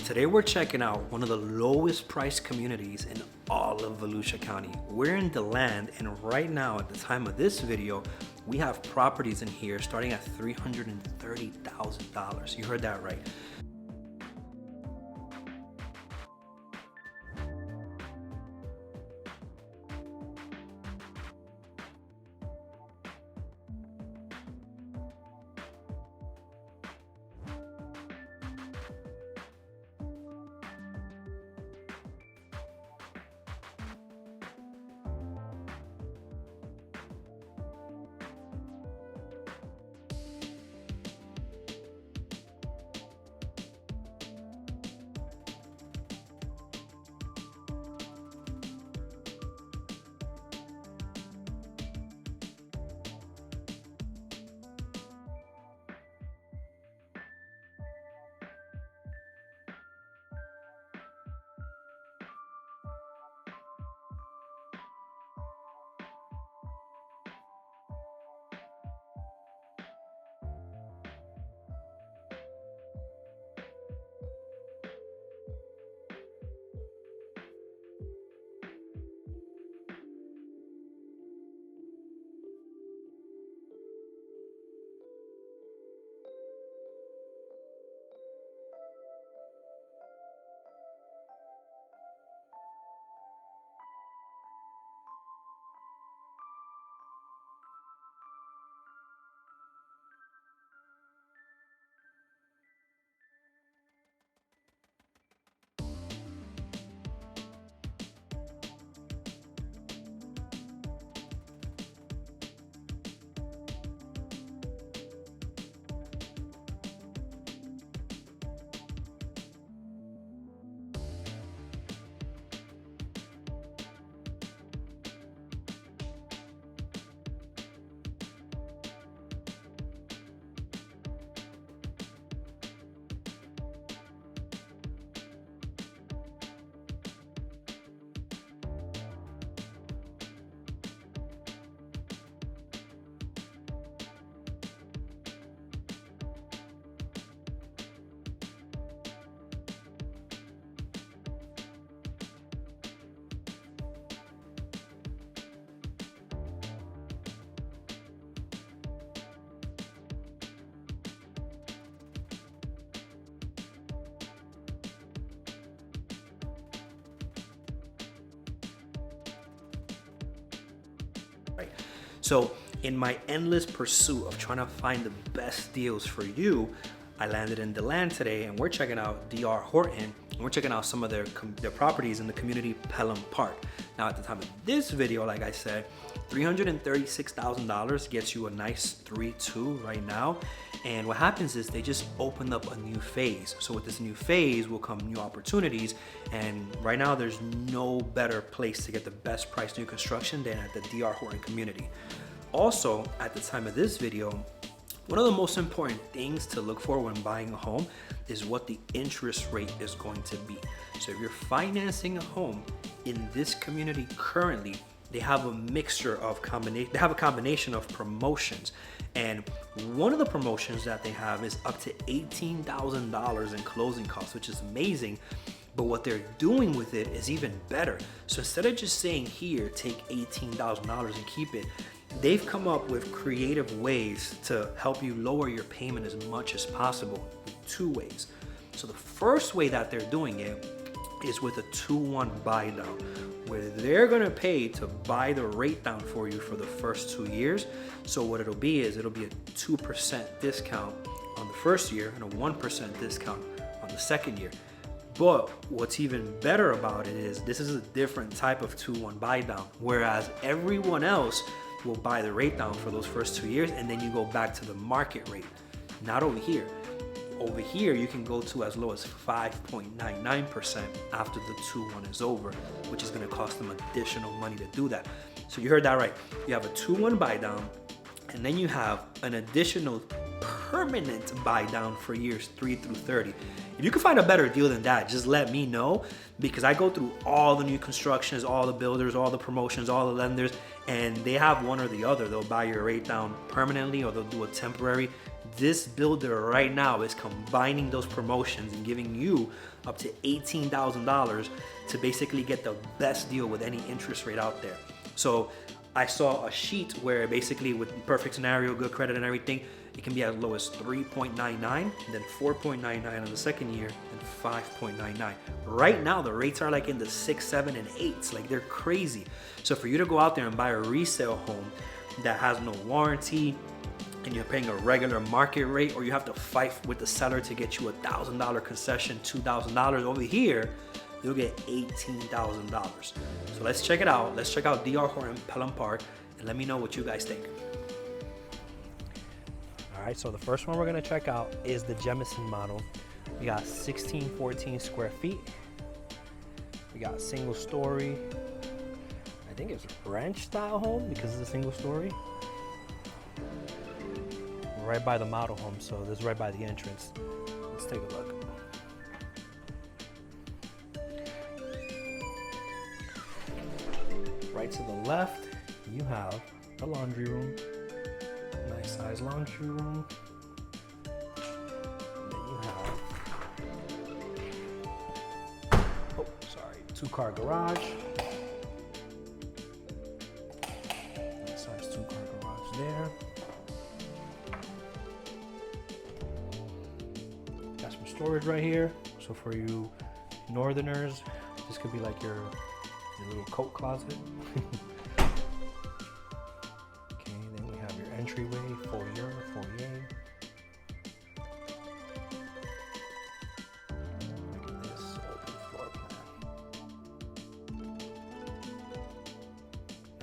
Today we're checking out one of the lowest priced communities in all of Volusia County. We're in Deland, and right now at the time of this video, we have properties in here starting at $330,000. You heard that right. So in my endless pursuit of trying to find the best deals for you, I landed in Deland today, and we're checking out D.R. Horton, and we're checking out some of their properties in the community Pelham Park. Now at the time of this video, like I said, $336,000 gets you a nice 3-2 right now. And what happens is they just opened up a new phase. So with this new phase will come new opportunities. And right now there's no better place to get the best price new construction than at the D.R. Horton community. Also, at the time of this video, one of the most important things to look for when buying a home is what the interest rate is going to be. So if you're financing a home in this community currently, they have a mixture of combination. They have a combination of promotions, and one of the promotions that they have is up to $18,000 in closing costs, which is amazing. But what they're doing with it is even better. So instead of just saying, here, take $18,000 and keep it, they've come up with creative ways to help you lower your payment as much as possible in 2 ways. So the first way that they're doing it is with a 2-1 buy down, where they're gonna pay to buy the rate down for you for the first 2 years. So what it'll be is it'll be a 2% discount on the first year and a 1% discount on the second year. But what's even better about it is this is a different type of 2-1 buy down, whereas everyone else will buy the rate down for those first 2 years, and then you go back to the market rate. Not over here. Over here, you can go to as low as 5.99% after the 2-1 is over, which is gonna cost them additional money to do that. So you heard that right. You have a 2-1 buy down, and then you have an additional permanent buy down for years 3 through 30. If you can find a better deal than that, just let me know, because I go through all the new constructions, all the builders, all the promotions, all the lenders, and they have one or the other. They'll buy your rate down permanently, or they'll do a temporary This builder right now is combining those promotions and giving you up to $18,000 to basically get the best deal with any interest rate out there. So I saw a sheet where basically with perfect scenario, good credit and everything, it can be as low as 3.99, then 4.99 on the second year, and 5.99. Right now, the rates are like in the 6, 7, and 8s. Like, they're crazy. So for you to go out there and buy a resale home that has no warranty, and you're paying a regular market rate, or you have to fight with the seller to get you $1,000 concession, $2,000 over here, you'll get $18,000. So let's check it out. Let's check out DR Horton Pelham Park, and let me know what you guys think. All right, so the first one we're gonna check out is the Jemison model. We got 1614 square feet. We got single story. I think it's a ranch style home because it's a single story. Right by the model home, so this is right by the entrance. Let's take a look. Right to the left, you have the laundry room. Nice size laundry room. And then you have, two-car garage. Nice size two-car garage there. Got some storage right here. So for you northerners, this could be like your little coat closet. Entryway, foyer. Look at this open floor plan.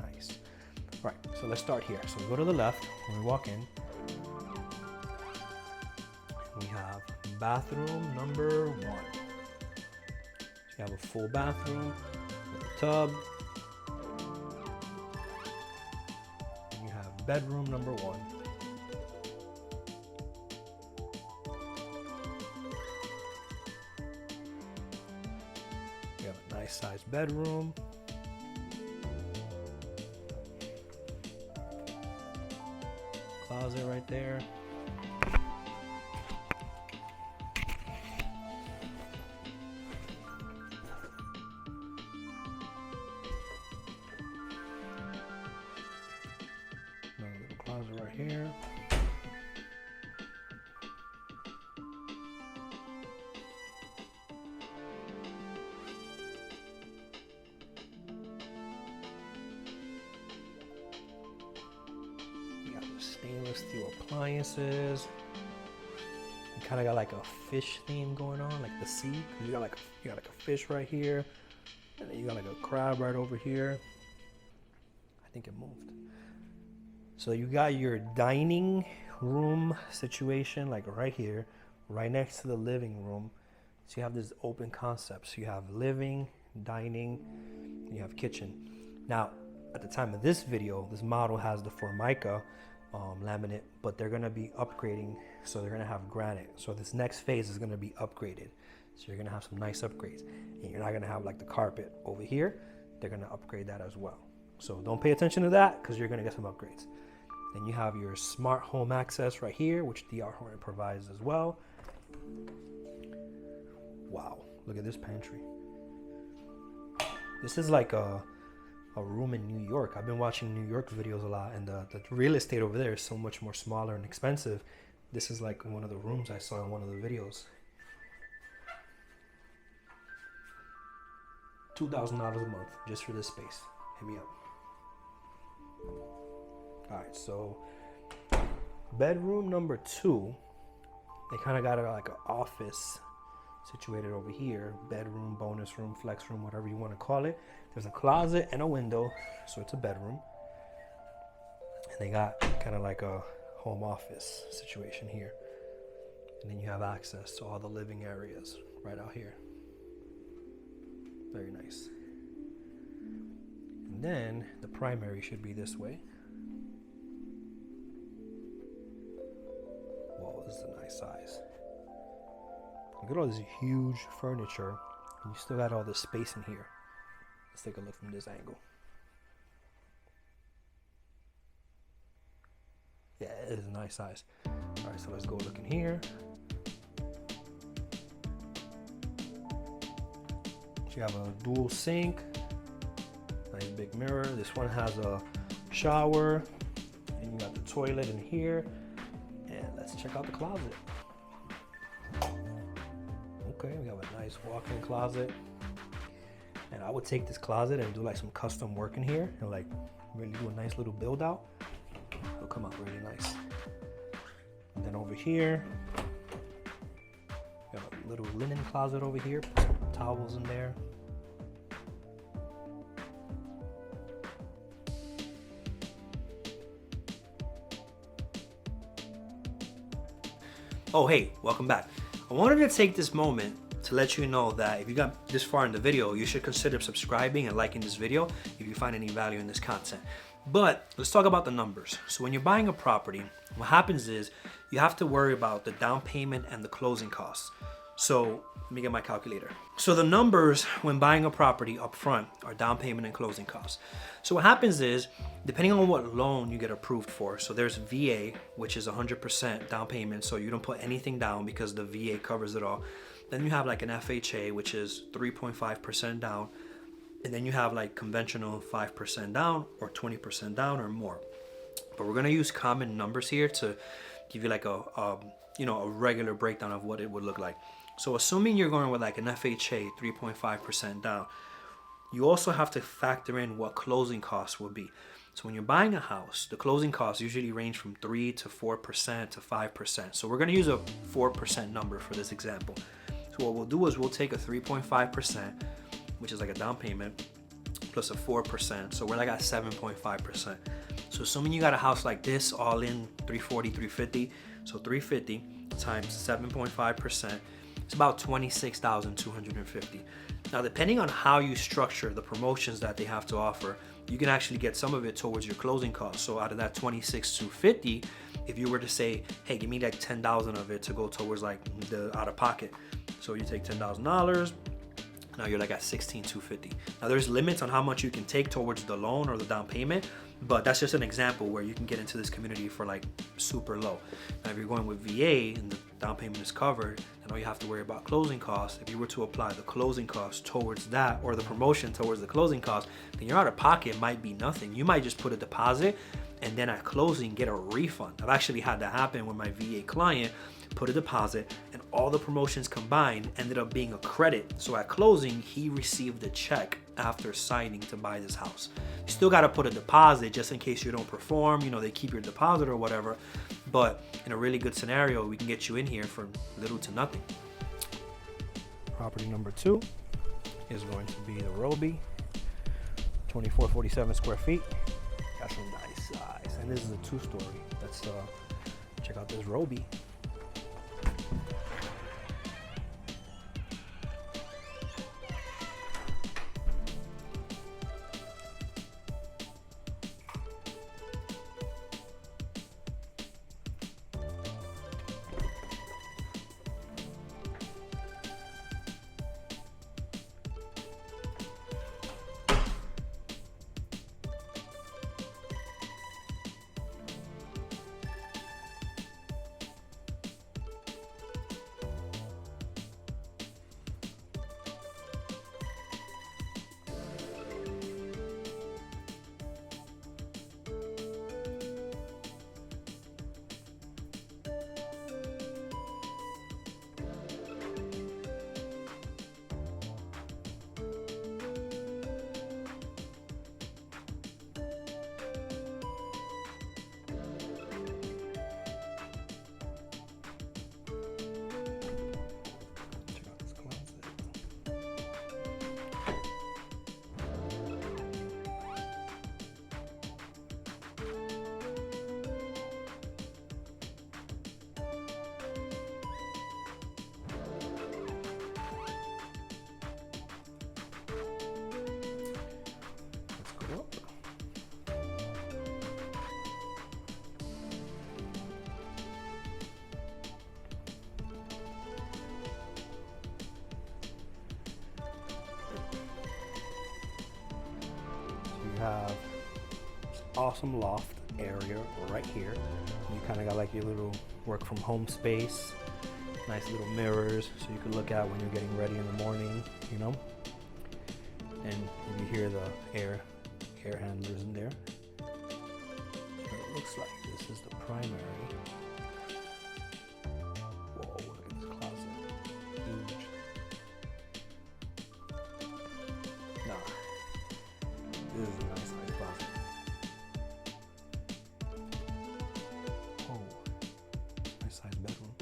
Nice. All right, so let's start here. So we go to the left when we walk in. We have bathroom number 1. So you have a full bathroom with a tub. Bedroom number 1. You have a nice sized bedroom. Closet right there. Closet right here. You got the stainless steel appliances. You kind of got like a fish theme going on, like the sea. You got like a fish right here, and then you got like a crab right over here. I think it moved. So you got your dining room situation like right here, right next to the living room. So you have this open concept. So you have living, dining, you have kitchen. Now, at the time of this video, this model has the Formica laminate, but they're gonna be upgrading. So they're gonna have granite. So this next phase is gonna be upgraded. So you're gonna have some nice upgrades. And you're not gonna have like the carpet over here. They're gonna upgrade that as well. So don't pay attention to that because you're gonna get some upgrades. Then you have your smart home access right here, which DR Horton provides as well. Wow, look at this pantry. This is like a room in New York. I've been watching New York videos a lot, and the real estate over there is so much more smaller and expensive. This is like one of the rooms I saw in one of the videos. $2,000 a month just for this space. Hit me up. All right, so bedroom number 2, they kind of got it like an office situated over here. Bedroom, bonus room, flex room, whatever you want to call it. There's a closet and a window, so it's a bedroom. And they got kind of like a home office situation here. And then you have access to all the living areas right out here. Very nice. And then the primary should be this way. Whoa, this is a nice size. Look at all this huge furniture, and you still got all this space in here. Let's take a look from this angle. Yeah, it is a nice size. All right, so let's go look in here. You have a dual sink, nice big mirror. This one has a shower, and you got the toilet in here. And let's check out the closet. Okay, we have a nice walk-in closet. And I would take this closet and do like some custom work in here and like really do a nice little build out. It'll come out really nice. And then over here, we have a little linen closet over here. Put some towels in there. Oh, hey, welcome back. I wanted to take this moment to let you know that if you got this far in the video, you should consider subscribing and liking this video if you find any value in this content. But let's talk about the numbers. So when you're buying a property, what happens is you have to worry about the down payment and the closing costs. So let me get my calculator. So the numbers when buying a property up front are down payment and closing costs. So what happens is, depending on what loan you get approved for, so there's VA, which is 100% down payment, so you don't put anything down because the VA covers it all. Then you have like an FHA, which is 3.5% down. And then you have like conventional 5% down or 20% down or more. But we're gonna use common numbers here to give you like a regular breakdown of what it would look like. So assuming you're going with like an FHA 3.5% down, you also have to factor in what closing costs will be. So when you're buying a house, the closing costs usually range from 3 to 4% to 5%. So we're gonna use a 4% number for this example. So what we'll do is we'll take a 3.5%, which is like a down payment, plus a 4%. So we're like at 7.5%. So assuming you got a house like this, all in 340, 350. So 350 times 7.5%, it's about 26,250. Now, depending on how you structure the promotions that they have to offer, you can actually get some of it towards your closing costs. So out of that 26,250, if you were to say, hey, give me like 10,000 of it to go towards like the out of pocket. So you take $10,000, now you're like at 16,250. Now there's limits on how much you can take towards the loan or the down payment, but that's just an example where you can get into this community for like super low. Now if you're going with VA and the down payment is covered, then all you have to worry about closing costs. If you were to apply the closing costs towards that or the promotion towards the closing costs, then your out of pocket might be nothing. You might just put a deposit and then at closing get a refund. I've actually had that happen with my VA client. Put a deposit and all the promotions combined ended up being a credit. So at closing, he received a check after signing to buy this house. You still got to put a deposit just in case you don't perform, they keep your deposit or whatever. But in a really good scenario, we can get you in here for little to nothing. Property number 2 is going to be the Roby, 2447 square feet. Got some nice size. And this is a 2-story. Let's check out this Roby. Have awesome loft area right here. You kind of got like your little work from home space, nice little mirrors so you can look out when you're getting ready in the morning, you know. And you hear the air handlers in there. So it looks like this is the primary. Whoa, look at this closet. Huge. Nah. This is a nice size closet. Oh, nice size bedroom.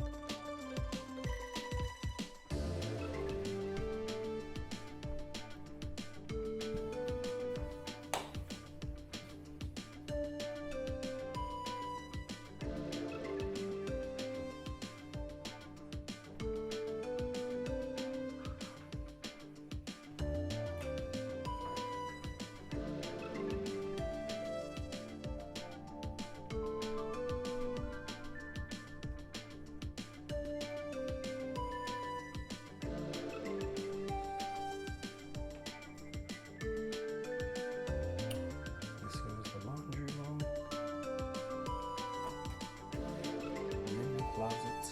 Closet.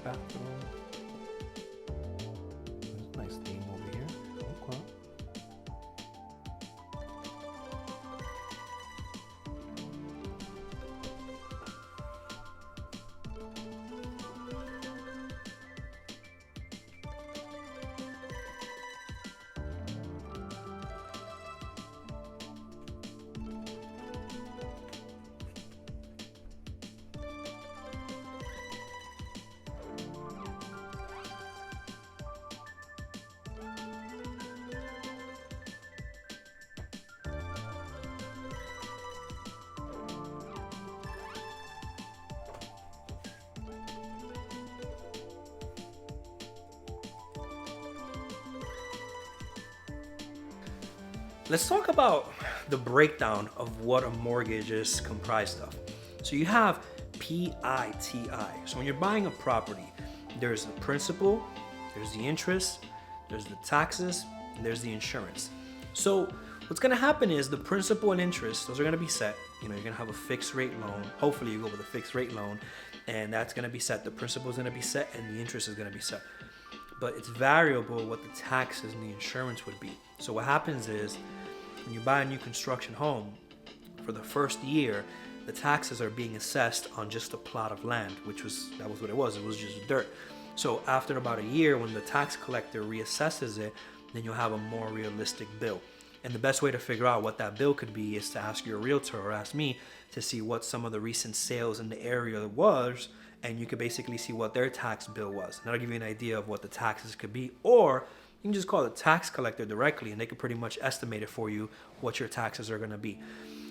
Bathroom. There's a nice theme over here. Okay. Let's talk about the breakdown of what a mortgage is comprised of. So you have PITI. So when you're buying a property, there's the principal, there's the interest, there's the taxes, and there's the insurance. So what's gonna happen is the principal and interest, those are gonna be set. You know, you're gonna have a fixed rate loan. Hopefully you go with a fixed rate loan, and that's gonna be set. The principal is gonna be set and the interest is gonna be set. But it's variable what the taxes and the insurance would be. So what happens is when you buy a new construction home, for the first year, the taxes are being assessed on just a plot of land, that was what it was just dirt. So after about a year, when the tax collector reassesses it, then you'll have a more realistic bill. And the best way to figure out what that bill could be is to ask your realtor or ask me to see what some of the recent sales in the area was, and you could basically see what their tax bill was. And that'll give you an idea of what the taxes could be, or you can just call the tax collector directly and they can pretty much estimate it for you what your taxes are gonna be.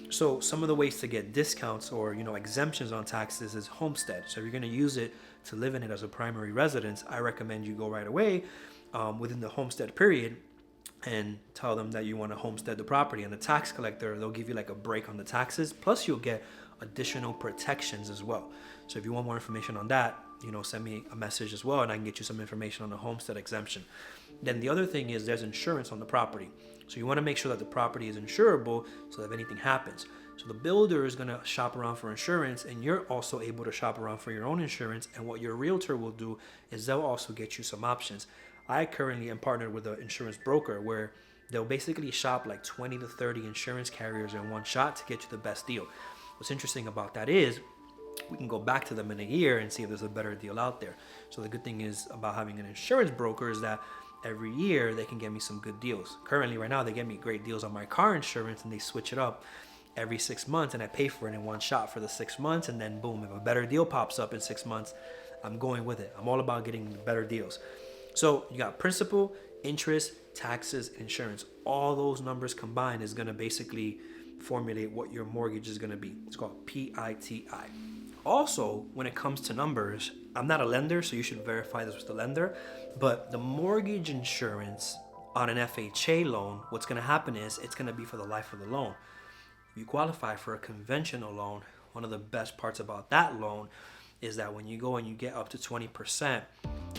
So some of the ways to get discounts or exemptions on taxes is homestead. So if you're gonna use it to live in it as a primary residence, I recommend you go right away within the homestead period and tell them that you want to homestead the property. And the tax collector, they'll give you like a break on the taxes, plus you'll get additional protections as well. So if you want more information on that, send me a message as well and I can get you some information on the homestead exemption. Then the other thing is there's insurance on the property. So you want to make sure that the property is insurable so that if anything happens. So the builder is going to shop around for insurance and you're also able to shop around for your own insurance. And what your realtor will do is they'll also get you some options. I currently am partnered with an insurance broker where they'll basically shop like 20 to 30 insurance carriers in one shot to get you the best deal. What's interesting about that is we can go back to them in a year and see if there's a better deal out there. So the good thing is about having an insurance broker is that every year they can get me some good deals. Currently right now they get me great deals on my car insurance and they switch it up every 6 months and I pay for it in one shot for the 6 months, and then boom, if a better deal pops up in 6 months, I'm going with it. I'm all about getting better deals. So you got principal, interest, taxes, insurance. All those numbers combined is going to basically formulate what your mortgage is going to be. It's called PITI. Also, when it comes to numbers, I'm not a lender, so you should verify this with the lender, but the mortgage insurance on an FHA loan, what's going to happen is it's going to be for the life of the loan. If you qualify for a conventional loan, one of the best parts about that loan is that when you go and you get up to 20%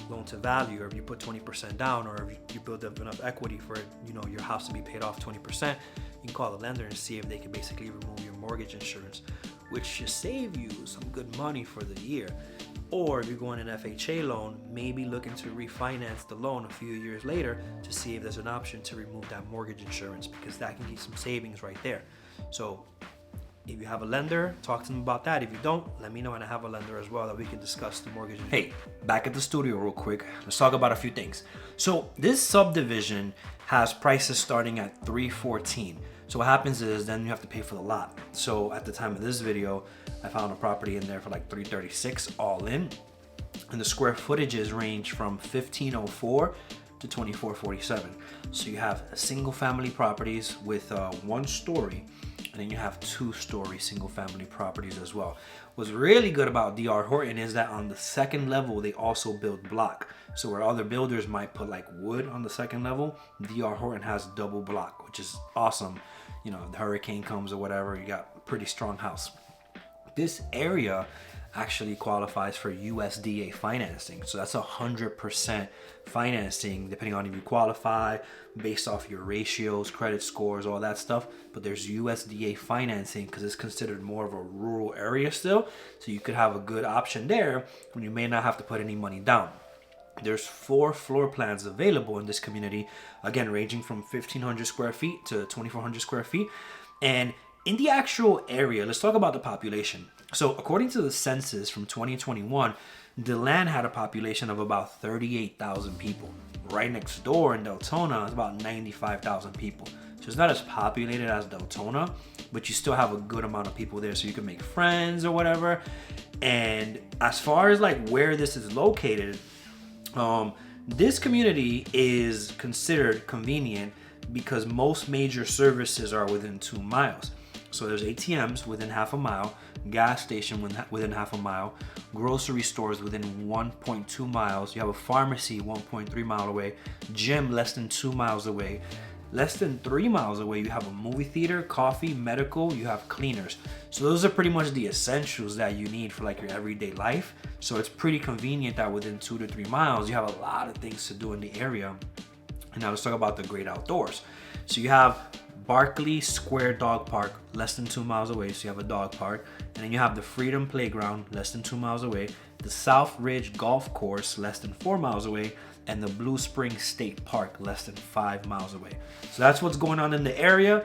loan to value, or if you put 20% down, or if you build up enough equity for your house to be paid off 20%, you can call the lender and see if they can basically remove your mortgage insurance, which should save you some good money for the year. Or if you're going an FHA loan, maybe looking to refinance the loan a few years later to see if there's an option to remove that mortgage insurance, because that can give some savings right there. So if you have a lender, talk to them about that. If you don't, let me know, and I have a lender as well that we can discuss the mortgage. Hey, back at the studio real quick. Let's talk about a few things. So this subdivision has prices starting at $314. So what happens is then you have to pay for the lot. So at the time of this video, I found a property in there for like $336 all in. And the square footages range from 1504 to 2447. So you have single family properties with 1 story, and then you have 2-story single family properties as well. What's really good about D.R. Horton is that on the second level, they also build block. So where other builders might put like wood on the second level, D.R. Horton has double block, which is awesome. If the hurricane comes or whatever, you got a pretty strong house. This area actually qualifies for USDA financing. So that's 100% financing, depending on if you qualify, based off your ratios, credit scores, all that stuff. But there's USDA financing because it's considered more of a rural area still. So you could have a good option there when you may not have to put any money down. There's 4 floor plans available in this community, again, ranging from 1,500 square feet to 2,400 square feet. And in the actual area, let's talk about the population. So according to the census from 2021, Deland had a population of about 38,000 people. Right next door in Deltona is about 95,000 people. So it's not as populated as Deltona, but you still have a good amount of people there, so you can make friends or whatever. And as far as like where this is located, this community is considered convenient because most major services are within 2 miles. So there's ATMs within half a mile, gas station within half a mile, grocery stores within 1.2 miles. You have a pharmacy 1.3 mile away, gym less than 2 miles away. Less than 3 miles away, you have a movie theater, coffee, medical, you have cleaners. So those are pretty much the essentials that you need for like your everyday life. So it's pretty convenient that within 2 to 3 miles, you have a lot of things to do in the area. And now let's talk about the great outdoors. So you have Barkley Square Dog Park, less than 2 miles away, so you have a dog park. And then you have the Freedom Playground, less than 2 miles away, the South Ridge Golf Course, less than 4 miles away, and the Blue Spring State Park, less than 5 miles away. So that's what's going on in the area.